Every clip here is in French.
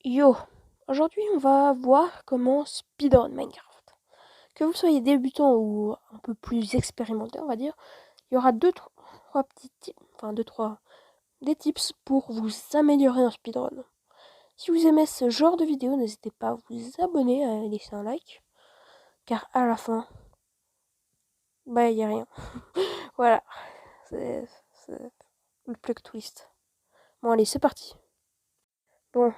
Yo, aujourd'hui on va voir comment speedrun Minecraft. Que vous soyez débutant ou un peu plus expérimenté, on va dire, il y aura trois petits tips, enfin des tips pour vous améliorer en speedrun. Si vous aimez ce genre de vidéo, n'hésitez pas à vous abonner, à laisser un like, car à la fin, bah il y a rien. Voilà, c'est le plot twist. Bon allez, c'est parti. Bon,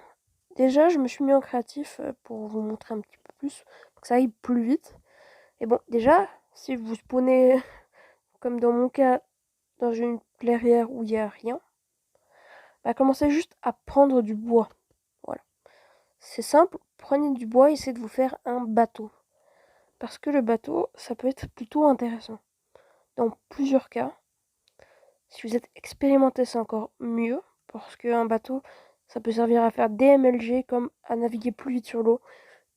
déjà je me suis mis en créatif pour vous montrer un petit peu plus, pour que ça aille plus vite. Et bon, déjà, si vous spawnez, comme dans mon cas, dans une clairière où il n'y a rien, bah commencez juste à prendre du bois. Voilà. C'est simple, prenez du bois et essayez de vous faire un bateau. Parce que le bateau, ça peut être plutôt intéressant. Dans plusieurs cas, si vous êtes expérimenté, c'est encore mieux. Parce qu'un bateau, ça peut servir à faire des MLG comme à naviguer plus vite sur l'eau.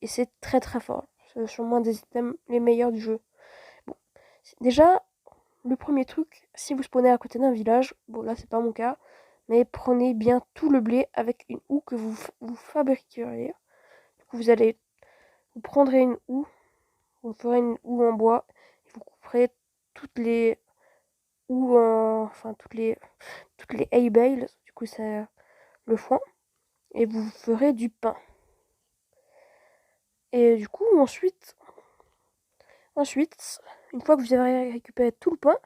Et c'est très très fort. C'est sûrement un des items les meilleurs du jeu. Bon. Déjà, le premier truc, si vous spawnez à côté d'un village, bon là c'est pas mon cas, mais prenez bien tout le blé avec une houe que vous fabriquerez. Du coup vous prendrez une houe, vous ferez une houe en bois, et vous couperez toutes les houes enfin toutes les hay bales, du coup c'est le foin, et vous ferez du pain. Et du coup ensuite, une fois que vous avez récupéré tout le pain,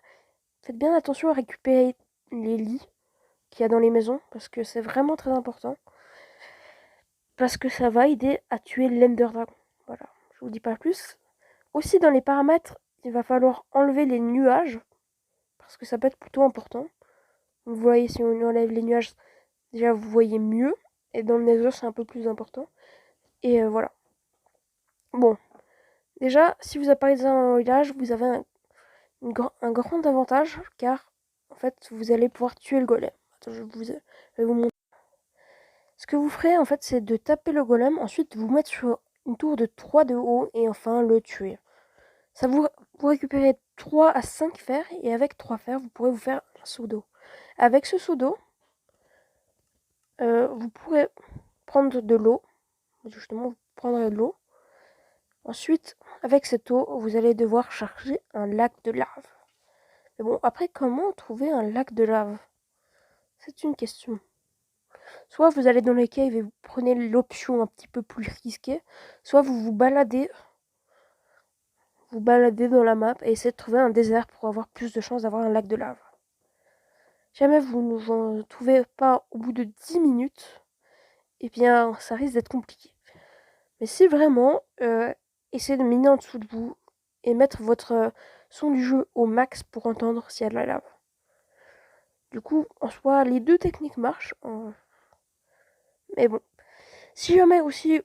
faites bien attention à récupérer les lits qu'il y a dans les maisons, parce que c'est vraiment très important. Parce que ça va aider à tuer l'Ender Dragon. Voilà, je vous dis pas plus. Aussi dans les paramètres, il va falloir enlever les nuages, parce que ça peut être plutôt important. Vous voyez, si on enlève les nuages, déjà vous voyez mieux, et dans le Nether c'est un peu plus important. Et voilà. Bon, déjà, si vous apparaissez dans un village, vous avez un grand avantage, car en fait vous allez pouvoir tuer le golem. Attends, je vais vous montrer. Ce que vous ferez, en fait, c'est de taper le golem, ensuite vous mettre sur une tour de 3 de haut et enfin le tuer. Ça vous récupérez 3 à 5 fers et avec 3 fers, vous pourrez vous faire un seau d'eau. Avec ce seau d'eau, vous pourrez prendre de l'eau. Justement, vous prendrez de l'eau. Ensuite, avec cette eau, vous allez devoir charger un lac de lave. Mais bon, après, comment trouver un lac de lave? C'est une question. Soit vous allez dans les caves et vous prenez l'option un petit peu plus risquée, soit vous baladez dans la map et essayez de trouver un désert pour avoir plus de chances d'avoir un lac de lave. Si jamais vous ne trouvez pas au bout de 10 minutes, eh bien ça risque d'être compliqué. Mais si vraiment, essayez de miner en dessous de vous et mettre votre son du jeu au max pour entendre s'il y a de la lave. Du coup, en soi, les deux techniques marchent. Mais bon. Si jamais aussi,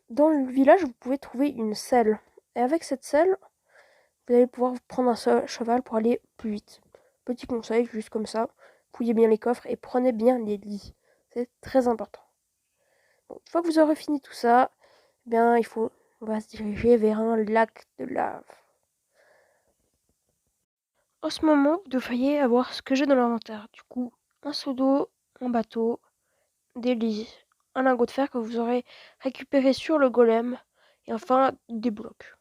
dans le village, vous pouvez trouver une selle. Et avec cette selle, vous allez pouvoir prendre un cheval pour aller plus vite. Petit conseil, juste comme ça. Fouillez bien les coffres et prenez bien les lits. C'est très important. Bon, une fois que vous aurez fini tout ça, eh bien, on va se diriger vers un lac de lave. En ce moment, vous devriez avoir ce que j'ai dans l'inventaire. Du coup, un seau d'eau, un bateau, des lits, un lingot de fer que vous aurez récupéré sur le golem, et enfin des blocs.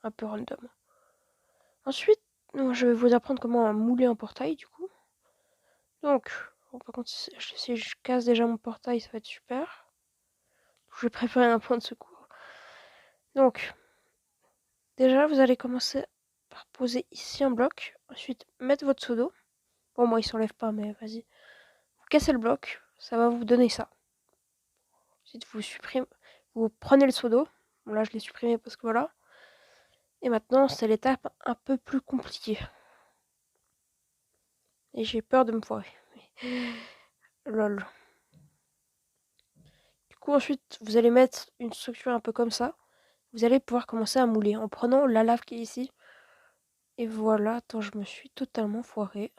Un peu random. Ensuite, je vais vous apprendre comment mouler un portail du coup. Donc, par contre, si je casse déjà mon portail, ça va être super. Je vais préparer un point de secours. Donc, déjà, vous allez commencer par poser ici un bloc. Ensuite, mettre votre seau d'eau. Bon, moi, il s'enlève pas, mais vas-y. Vous cassez le bloc, ça va vous donner ça. Ensuite, vous prenez le seau d'eau. Bon, là, je l'ai supprimé parce que voilà. Et maintenant, c'est l'étape un peu plus compliquée. Et j'ai peur de me foirer. Lol. Du coup, ensuite, vous allez mettre une structure un peu comme ça. Vous allez pouvoir commencer à mouler en prenant la lave qui est ici. Et voilà, attends, je me suis totalement foiré.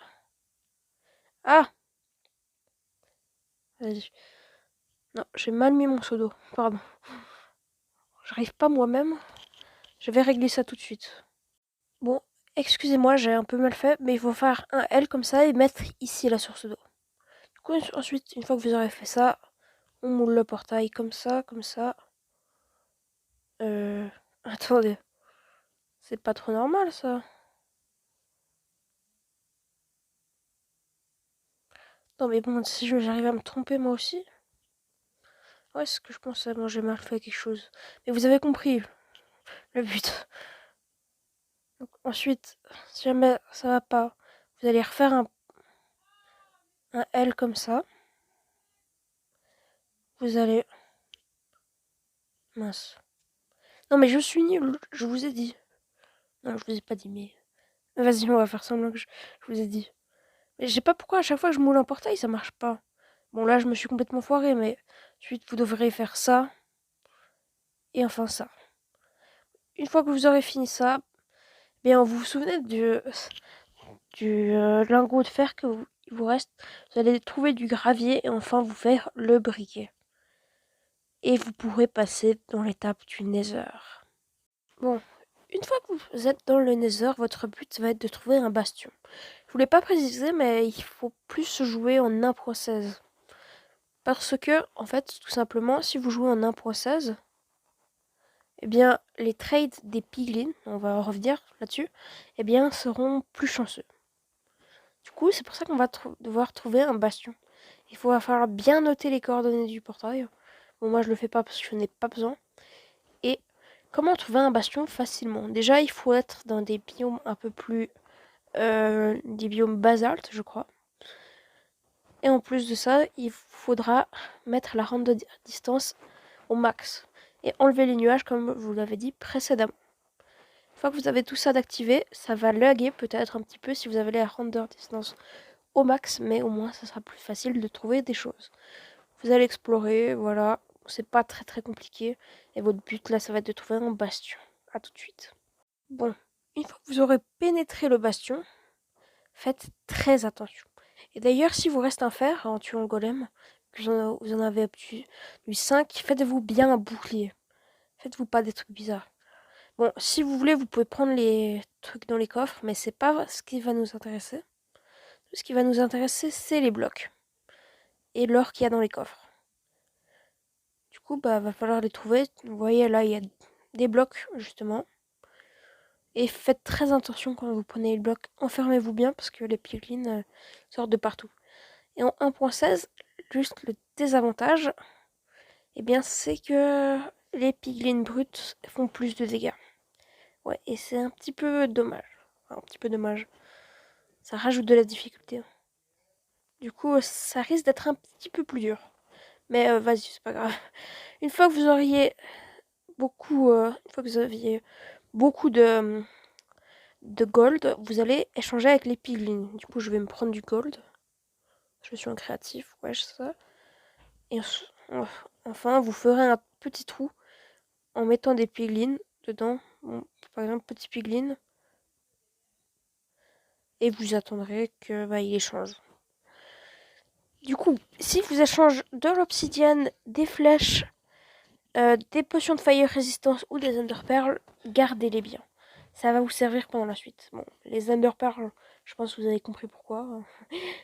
Ah! Vas-y. Non, j'ai mal mis mon seau d'eau. Pardon. J'arrive pas moi-même. Je vais régler ça tout de suite. Bon, excusez-moi, j'ai un peu mal fait, mais il faut faire un L comme ça et mettre ici la source d'eau. Du coup, ensuite, une fois que vous aurez fait ça, On moule le portail comme ça, comme ça. Attendez. C'est pas trop normal, ça. Non, mais bon, si j'arrive à me tromper moi aussi. Ouais, c'est ce que je pensais. Bon, j'ai mal fait quelque chose. Mais vous avez compris le but. Donc, ensuite, si jamais ça va pas, vous allez refaire un L comme ça. Vous allez... Mince. Non, mais je suis nul, je vous ai dit. Non, je vous ai pas dit, mais... Vas-y, on va faire semblant que je vous ai dit. Mais je sais pas pourquoi à chaque fois que je moule un portail, ça marche pas. Bon, là, je me suis complètement foiré, mais ensuite, vous devrez faire ça. Et enfin ça. Une fois que vous aurez fini ça, bien, vous vous souvenez du lingot de fer il vous reste. Vous allez trouver du gravier et enfin vous faire le briquet. Et vous pourrez passer dans l'étape du Nether. Bon, une fois que vous êtes dans le Nether, votre but va être de trouver un bastion. Je voulais pas préciser, mais il faut plus jouer en 1.16. Parce que, en fait, tout simplement, si vous jouez en 1.16, eh bien, les trades des piglins, on va revenir là-dessus, eh bien, seront plus chanceux. Du coup, c'est pour ça qu'on va devoir trouver un bastion. Il va falloir bien noter les coordonnées du portail. Bon, moi, je le fais pas parce que je n'ai pas besoin. Et comment trouver un bastion facilement? Déjà, il faut être dans des biomes un peu plus... des biomes basaltes, je crois. Et en plus de ça, il faudra mettre la rande de distance au max. Et enlever les nuages, comme je vous l'avais dit précédemment. Une fois que vous avez tout ça d'activé, ça va laguer peut-être un petit peu si vous avez la render distance au max, mais au moins ça sera plus facile de trouver des choses. Vous allez explorer, voilà, c'est pas très très compliqué. Et votre but là, ça va être de trouver un bastion. A tout de suite. Bon, une fois que vous aurez pénétré le bastion, faites très attention. Et d'ailleurs, si vous reste un fer en tuant le golem, que vous en avez obtenu 5, faites-vous bien un bouclier. Faites-vous pas des trucs bizarres. Bon, si vous voulez, vous pouvez prendre les trucs dans les coffres, mais c'est pas ce qui va nous intéresser. Ce qui va nous intéresser, c'est les blocs. Et l'or qu'il y a dans les coffres. Du coup, bah, va falloir les trouver. Vous voyez, là, il y a des blocs, justement. Et faites très attention quand vous prenez les blocs. Enfermez-vous bien, parce que les piglins sortent de partout. Et en 1.16, juste le désavantage, eh bien, c'est que les piglins bruts font plus de dégâts. Ouais, et c'est un petit peu dommage. Enfin, un petit peu dommage. Ça rajoute de la difficulté. Du coup, ça risque d'être un petit peu plus dur. Mais vas-y, c'est pas grave. Une fois que vous auriez une fois que vous aviez beaucoup de gold, vous allez échanger avec les piglins. Du coup, je vais me prendre du gold. Je suis un créatif, ouais, c'est ça. Et enfin, vous ferez un petit trou en mettant des piglins dedans. Bon, par exemple, petit piglin. Et vous attendrez que il échange. Du coup, si vous échangez de l'obsidienne, des flèches, des potions de fire résistance ou des enderpearls, gardez-les bien. Ça va vous servir pendant la suite. Bon, les enderpearls, je pense que vous avez compris pourquoi.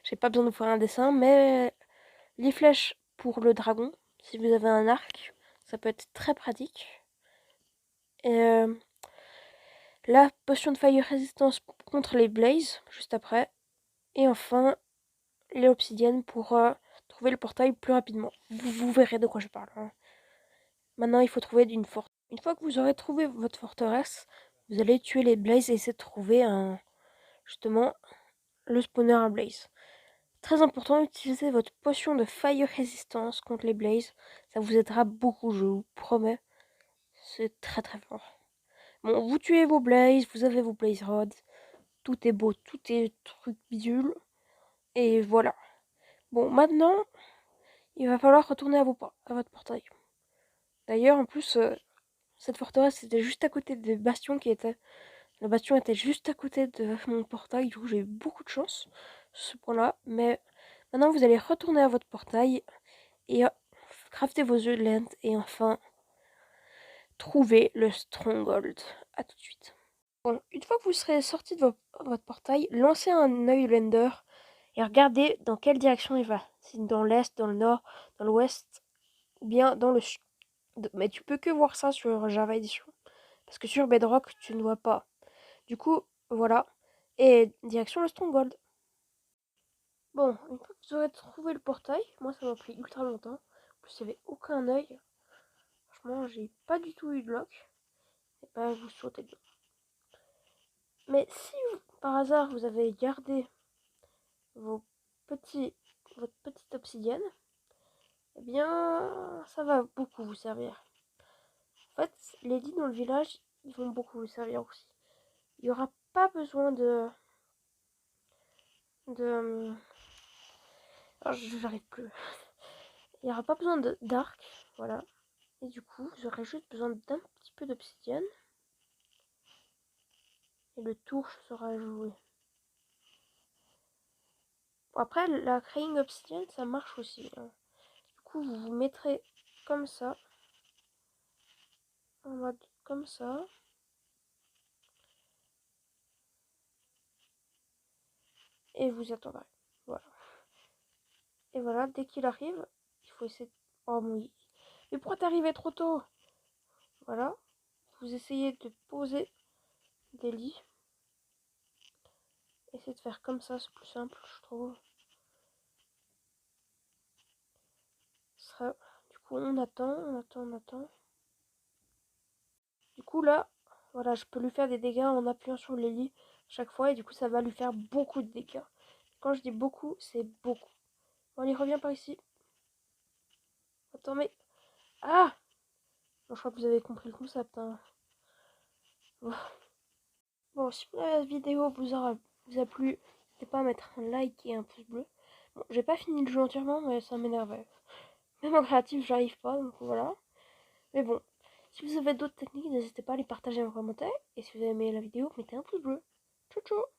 J'ai pas besoin de vous faire un dessin, mais les flèches pour le dragon, si vous avez un arc, ça peut être très pratique. Et la potion de fire résistance contre les blazes, juste après. Et enfin, les obsidiennes pour trouver le portail plus rapidement. Vous verrez de quoi je parle. Hein. Maintenant, il faut trouver une forteresse. Une fois que vous aurez trouvé votre forteresse, vous allez tuer les blazes et essayer de trouver justement le spawner à blaze. Très important, utilisez votre potion de fire résistance contre les blazes. Ça vous aidera beaucoup, je vous promets. C'est très très fort. Bon, vous tuez vos blazes, vous avez vos blaze rods. Tout est beau, tout est truc bidule. Et voilà. Bon, maintenant, il va falloir retourner à votre portail. D'ailleurs, en plus, cette forteresse était juste à côté des bastions qui étaient... Le bastion était juste à côté de mon portail, du coup j'ai eu beaucoup de chance sur ce point-là. Mais maintenant vous allez retourner à votre portail et crafter vos œufs de lente et enfin trouver le stronghold. A tout de suite. Bon, une fois que vous serez sorti de votre portail, lancez un œil lender et regardez dans quelle direction il va. Si dans l'est, dans le nord, dans l'ouest. ou bien dans le... Mais tu peux que voir ça sur Java Edition. Parce que sur Bedrock, tu ne vois pas. Du coup, voilà. Et direction le Stronghold. Bon, une fois que vous aurez trouvé le portail, moi ça m'a pris ultra longtemps. En plus, il n'y avait aucun œil. Franchement, j'ai pas du tout eu de lock. Et bah, vous sautez dedans. Mais si par hasard vous avez gardé vos votre petite obsidienne, eh bien, ça va beaucoup vous servir. En fait, les lits dans le village, ils vont beaucoup vous servir aussi. Il n'y aura pas besoin de... Alors, je n'arrive plus. Il n'y aura pas besoin d'arc, voilà. Et du coup, vous aurez juste besoin d'un petit peu d'obsidienne. Et le tour sera joué. Bon, après, la craying obsidienne, ça marche aussi. Hein. Du coup, vous vous mettrez comme ça. En mode comme ça. Et vous attendrez. Voilà. Et voilà, dès qu'il arrive, il faut essayer... Oh oui. Mais pourquoi t'es arrivé trop tôt? Voilà. Vous essayez de poser des lits. Essayez de faire comme ça, c'est plus simple, je trouve. Du coup, on attend. Du coup, là, voilà, je peux lui faire des dégâts en appuyant sur les lits chaque fois. Et du coup, ça va lui faire beaucoup de dégâts. Quand je dis beaucoup, c'est beaucoup. Bon, allez, reviens par ici. Attends, mais... Ah! Bon, je crois que vous avez compris le concept. Hein. Bon, si la vidéo vous a plu, n'hésitez pas à mettre un like et un pouce bleu. Bon, j'ai pas fini le jeu entièrement, mais ça m'énervait. Même en créatif, j'arrive pas, donc voilà. Mais bon, si vous avez d'autres techniques, n'hésitez pas à les partager en commentaire. Et si vous avez aimé la vidéo, mettez un pouce bleu. Ciao ciao.